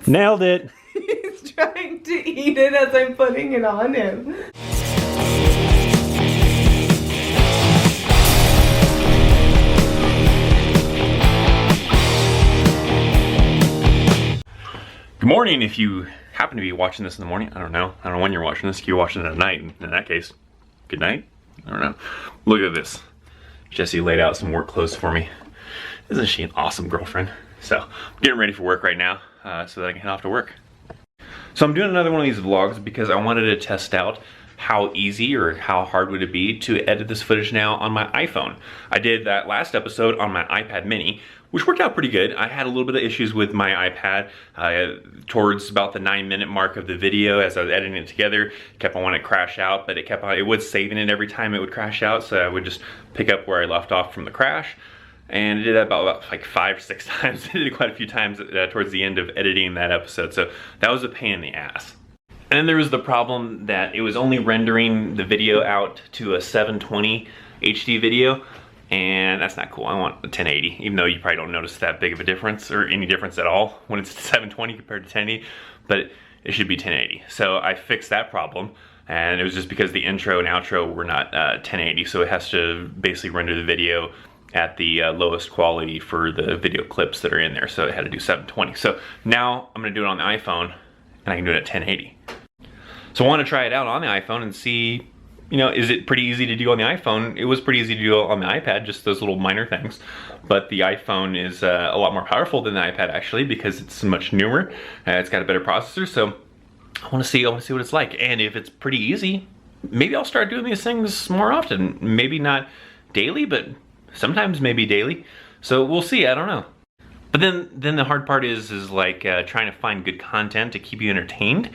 Nailed it. He's trying to eat it as I'm putting it on him. Good morning if you happen to be watching this in the morning. I don't know when you're watching this. If you're watching it at night, in that case, good night. I don't know. Look at this. Jessie laid out some work clothes for me. Isn't she an awesome girlfriend? So, I'm getting ready for work right now so that I can head off to work. So I'm doing another one of these vlogs because I wanted to test out how easy or how hard would it be to edit this footage now on my iPhone. I did that last episode on my iPad mini, which worked out pretty good. I had a little bit of issues with my iPad towards about the 9-minute mark of the video as I was editing it together. It kept on wanting to crash out, but it was saving it every time it would crash out, so I would just pick up where I left off from the crash. And I did that about like 5 or 6 times. I did it quite a few times towards the end of editing that episode, so that was a pain in the ass. And then there was the problem that it was only rendering the video out to a 720 HD video, and that's not cool. I want a 1080, even though you probably don't notice that big of a difference or any difference at all when it's 720 compared to 1080, but it should be 1080. So I fixed that problem, and it was just because the intro and outro were not 1080, so it has to basically render the video at the lowest quality for the video clips that are in there, so it had to do 720. So now I'm gonna do it on the iPhone, and I can do it at 1080. So I want to try it out on the iPhone and see, is it pretty easy to do on the iPhone? It was pretty easy to do on the iPad, just those little minor things. But the iPhone is a lot more powerful than the iPad actually, because it's much newer. It's got a better processor, so I want to see what it's like. And if it's pretty easy, maybe I'll start doing these things more often. Maybe not daily, but sometimes maybe daily. So we'll see, I don't know. But then the hard part is like trying to find good content to keep you entertained.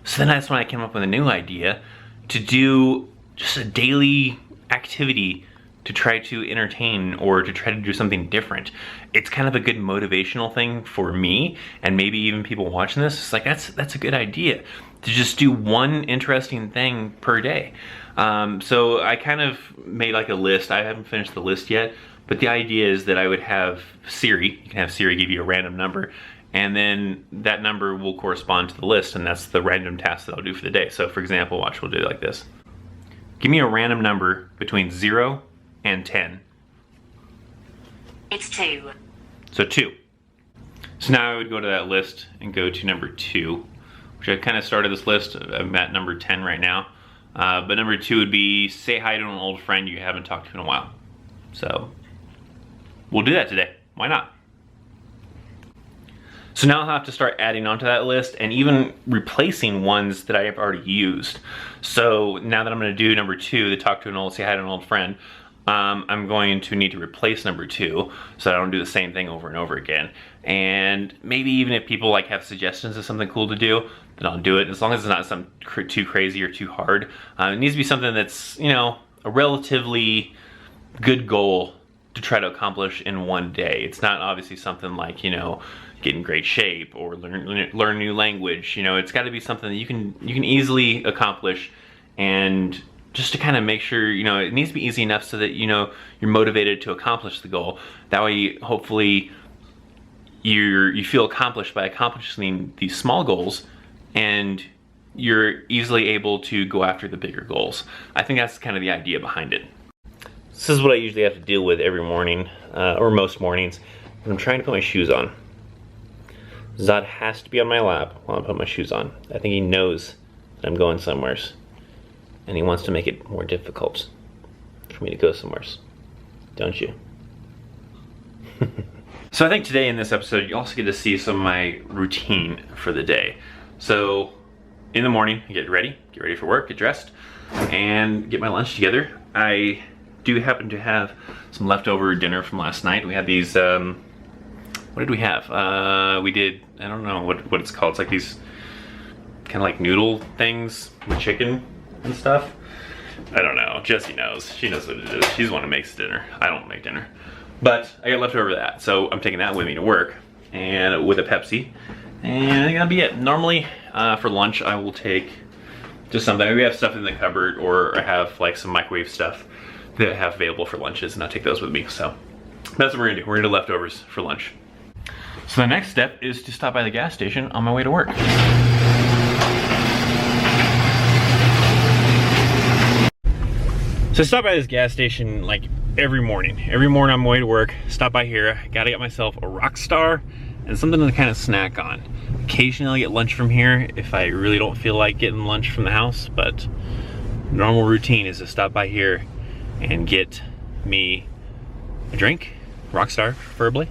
So then that's when I came up with a new idea to do just a daily activity to try to entertain or to try to do something different. It's kind of a good motivational thing for me, and maybe even people watching this. It's like, that's a good idea to just do one interesting thing per day. So I kind of made like a list. I haven't finished the list yet, but the idea is that I would have Siri, you can have Siri give you a random number, and then that number will correspond to the list, and that's the random task that I'll do for the day. So for example, watch, we'll do it like this. Give me a random number between 0 and 10. It's 2. So 2. So now I would go to that list and go to number 2, which I kind of started this list. I'm at number 10 right now. But number 2 would be say hi to an old friend you haven't talked to in a while. So we'll do that today. Why not? So now I'll have to start adding onto that list and even replacing ones that I have already used. So now that I'm going to do number 2, say hi to an old friend, I'm going to need to replace number 2 so that I don't do the same thing over and over again. And maybe even if people like have suggestions of something cool to do, then I'll do it, as long as it's not something too crazy or too hard. It needs to be something that's, a relatively good goal to try to accomplish in one day. It's not obviously something like, get in great shape or learn new language. It's got to be something that you can easily accomplish, and just to kind of make sure, it needs to be easy enough so that you're motivated to accomplish the goal. That way, hopefully, you feel accomplished by accomplishing these small goals, and you're easily able to go after the bigger goals. I think that's kind of the idea behind it. This is what I usually have to deal with every morning, or most mornings, when I'm trying to put my shoes on. Zod has to be on my lap while I put my shoes on. I think he knows that I'm going somewheres, and he wants to make it more difficult for me to go somewheres. Don't you? So I think today in this episode, you also get to see some of my routine for the day. So in the morning, I get ready for work, get dressed, and get my lunch together. I do happen to have some leftover dinner from last night. We had these, what did we have? We did, I don't know what it's called. It's like these kind of like noodle things with chicken and stuff. I don't know. Jessie knows. She knows what it is. She's the one who makes dinner. I don't make dinner. But I got leftover that, so I'm taking that with me to work, and with a Pepsi. And I think that'll be it. Normally, for lunch, I will take just something. Maybe I have stuff in the cupboard, or I have like some microwave stuff that I have available for lunches, and I'll take those with me. So that's what we're gonna do. We're gonna do leftovers for lunch. So the next step is to stop by the gas station on my way to work. So I stop by this gas station like every morning. Every morning on my way to work, stop by here. Gotta get myself a Rockstar and something to kind of snack on. Occasionally I get lunch from here if I really don't feel like getting lunch from the house, but normal routine is to stop by here and get me a drink, Rockstar preferably.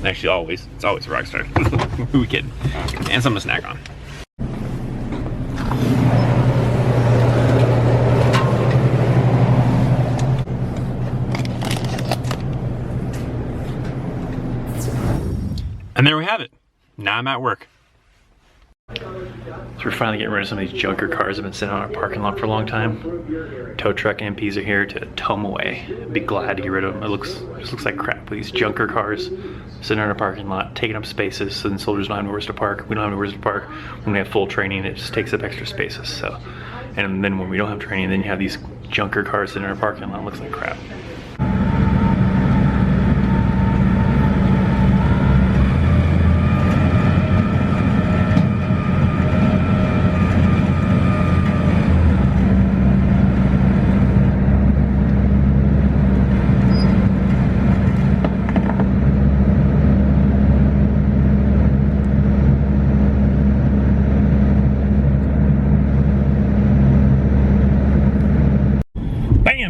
Actually it's always a Rockstar. Who we kidding? And something to snack on. And there we have it. Now I'm at work. So we're finally getting rid of some of these junker cars that have been sitting on our parking lot for a long time. Tow truck MPs are here to tow them away. Be glad to get rid of them. It just looks like crap with these junker cars sitting on our parking lot, taking up spaces, so then soldiers don't have nowhere to park. We don't have nowhere to park. When we have full training, it just takes up extra spaces. So, and then when we don't have training, then you have these junker cars sitting in our parking lot. It looks like crap.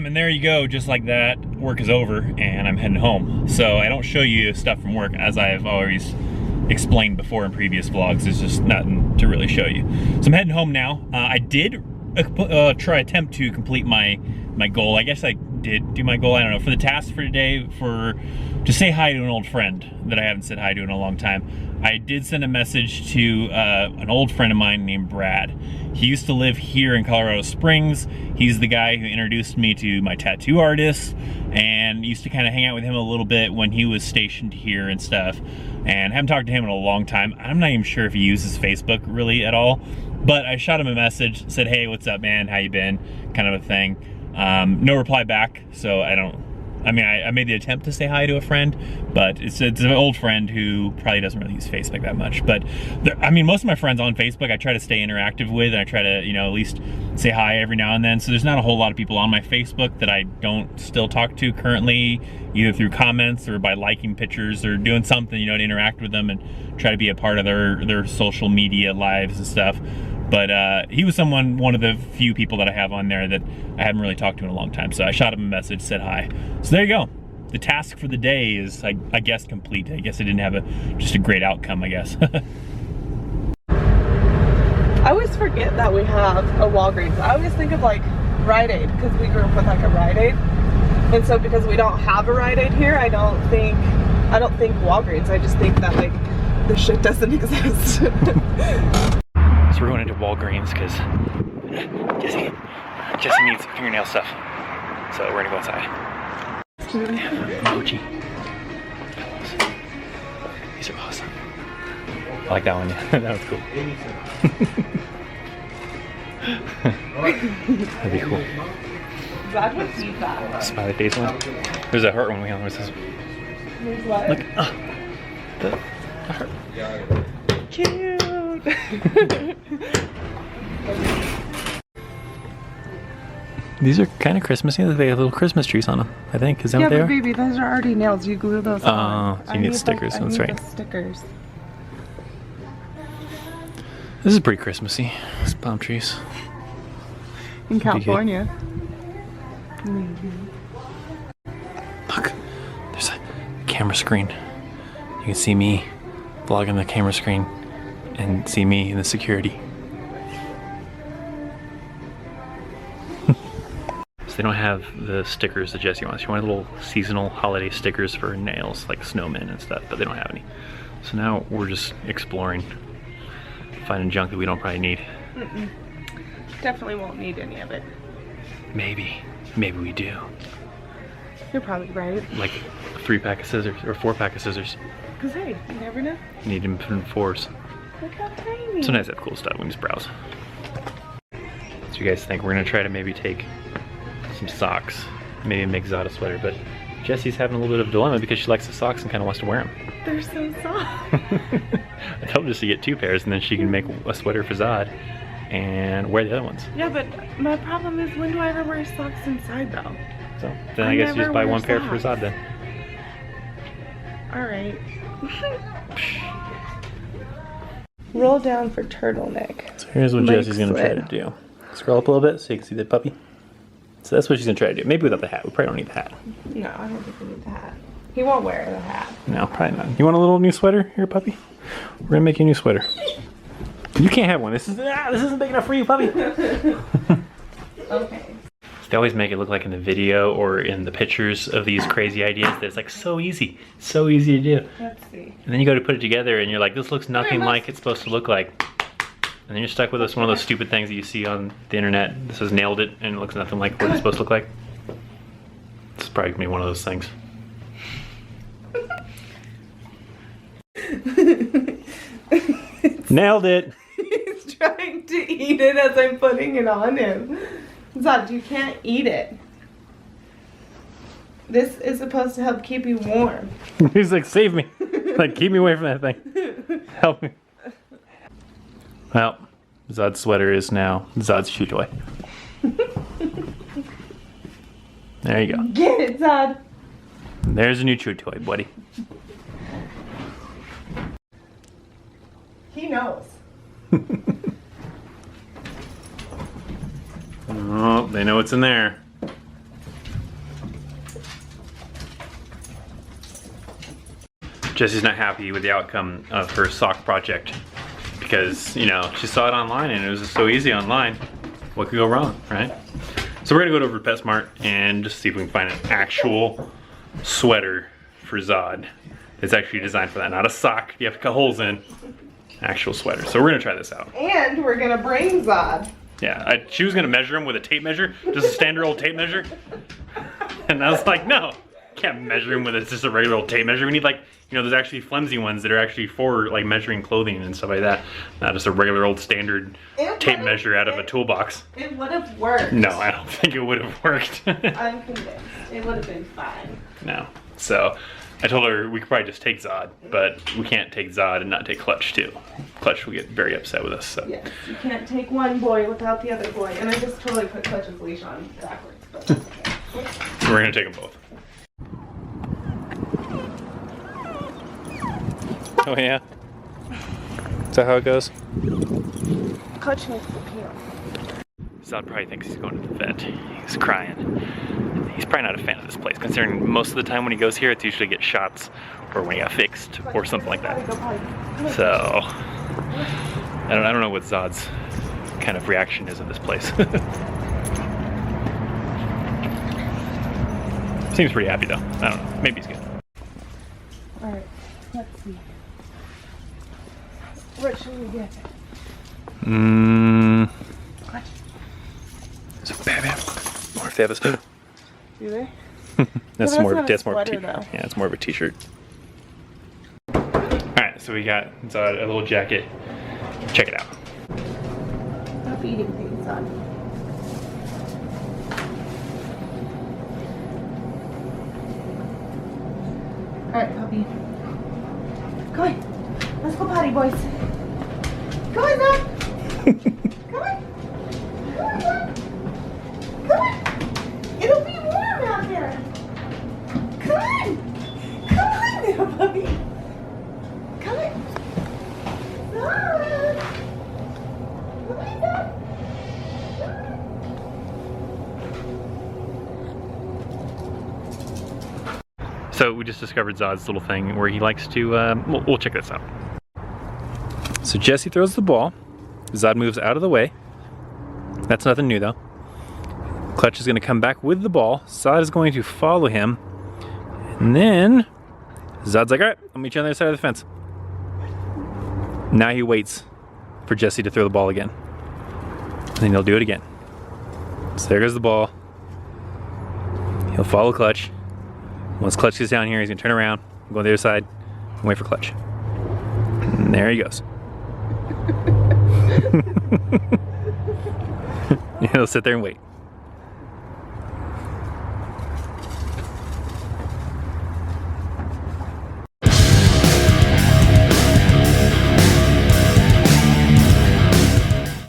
And there you go, just like that, work is over and I'm heading home. So I don't show you stuff from work, as I've always explained before in previous vlogs. There's just nothing to really show you. So I'm heading home now. I did attempt to complete my goal. I guess I did do my goal, I don't know, for the task for today, to say hi to an old friend that I haven't said hi to in a long time. I did send a message to an old friend of mine named Brad. He used to live here in Colorado Springs. He's the guy who introduced me to my tattoo artist and used to kind of hang out with him a little bit when he was stationed here and stuff. And I haven't talked to him in a long time. I'm not even sure if he uses Facebook really at all, but I shot him a message, said, hey, what's up, man? How you been? Kind of a thing. No reply back, so I made the attempt to say hi to a friend, but it's an old friend who probably doesn't really use Facebook that much. But most of my friends on Facebook I try to stay interactive with, and I try to, at least say hi every now and then. So there's not a whole lot of people on my Facebook that I don't still talk to currently, either through comments or by liking pictures or doing something, to interact with them and try to be a part of their social media lives and stuff. But he was one of the few people that I have on there that I haven't really talked to in a long time. So I shot him a message, said hi. So there you go. The task for the day is, I guess, complete. I guess I didn't have just a great outcome, I guess. I always forget that we have a Walgreens. I always think of like Rite Aid, because we grew up with like a Rite Aid. And so because we don't have a Rite Aid here, I don't think Walgreens. I just think that like this shit doesn't exist. So we're going into Walgreens because Jesse needs some fingernail stuff. So we're gonna go inside. Mochi. These are awesome. I like that one. That was cool. That'd be cool. That would be that. Smiley face one. There's a heart one we have. What's this? There's what? Look. The heart. Cute. These are kind of Christmassy. They have little Christmas trees on them, I think. Is that what they are? Yeah, but baby, those are already nails. You glue those on. So you need stickers. That's right. The stickers. This is pretty Christmassy. These palm trees. In California. Look, there's a camera screen. You can see me vlogging the camera screen and see me in the security. So they don't have the stickers that Jesse wants. She wanted little seasonal holiday stickers for nails, like snowmen and stuff, but they don't have any. So now we're just exploring, finding junk that we don't probably need. Definitely won't need any of it. Maybe we do. You're probably right. Like a 3-pack of scissors or 4-pack of scissors. Cause hey, you never know. You need them in 4s. Look how tiny. Sometimes they have cool stuff. We can just browse. What do you guys think? We're gonna try to maybe take some socks, maybe a Migzada sweater, but Jesse's having a little bit of a dilemma because she likes the socks and kind of wants to wear them. They're so soft. I told Jess to get 2 pairs and then she can make a sweater for Zod and wear the other ones. Yeah, but my problem is, when do I ever wear socks inside though? So then I guess you just buy 1 pair for Zod then. Alright. Roll down for turtleneck. So here's what Mike Jesse's gonna try to sled. do. Scroll up a little bit so you can see the puppy. So that's what she's gonna try to do. Maybe without the hat. We probably don't need the hat. No, I don't think we need the hat. He won't wear the hat. No, probably not. You want a little new sweater here, puppy? We're gonna make you a new sweater. You can't have one. This isn't big enough for you, puppy. Okay. They always make it look like in the video or in the pictures of these crazy ideas that it's like so easy to do. Let's see. And then you go to put it together and you're like, this looks nothing like it's supposed to look like. And then you're stuck with one of those stupid things that you see on the internet. This says nailed it and it looks nothing like what it's supposed to look like. This is probably gonna be one of those things. Nailed it. He's trying to eat it as I'm putting it on him. Zod, you can't eat it. This is supposed to help keep you warm. He's like, save me. Like, keep me away from that thing. Help me. Well, Zod's sweater is now Zod's chew toy. There you go. Get it, Zod. There's a new chew toy, buddy. He knows. Oh, they know what's in there. Jessie's not happy with the outcome of her sock project because, you know, she saw it online and it was just so easy online. What could go wrong, right? So we're gonna go over to PetSmart and just see if we can find an actual sweater for Zod that's actually designed for that. Not a sock you have to cut holes in. Actual sweater. So we're gonna try this out. And we're gonna bring Zod. Yeah, she was gonna measure him with a tape measure, just a standard old tape measure. And I was like, no, can't measure him with just a regular old tape measure. We need, like, you know, there's actually flimsy ones that are actually for like measuring clothing and stuff like that. Not just a regular old standard tape measure out of a toolbox. It would have worked. No, I don't think it would have worked. I'm convinced. It would have been fine. No. So I told her we could probably just take Zod, but we can't take Zod and not take Clutch too. Clutch will get very upset with us. So. Yes, you can't take one boy without the other boy. And I just totally put Clutch's leash on backwards. But that's okay. So we're gonna take them both. Oh yeah? Is that how it goes? Clutch needs to pee. Zod probably thinks he's going to the vet. He's crying. He's probably not a fan of this place, considering most of the time when he goes here, it's usually to get shots or when he got fixed or something like that. So, I don't know what Zod's kind of reaction is at this place. Seems pretty happy though. I don't know. Maybe he's good. Alright, let's see. What should we get? Clutch. So Batman. Or if they have a Do they? that's Well, more not a that's more of a sweater, t-shirt. though. Yeah, it's more of a t-shirt. Alright, so we got Zod a little jacket. Check it out. Stop eating things, Zod. Alright, puppy. Come on. Let's go potty, boys. Come on, Zod. Come on. Come on, Zod. Come on. It'll be warm out there. Come on. Come on, little puppy. Come on. Zod. Come on, Zod. So we just discovered Zod's little thing where he likes to, we'll check this out. So Jessie throws the ball. Zod moves out of the way. That's nothing new though. Clutch is gonna come back with the ball. Zod is going to follow him. And then, Zod's like, all right, I'll meet you on the other side of the fence. Now he waits for Jessie to throw the ball again. And then he'll do it again. So there goes the ball. He'll follow Clutch. Once Clutch gets down here, he's gonna turn around, go on the other side, and wait for Clutch. And there he goes. He'll sit there and wait.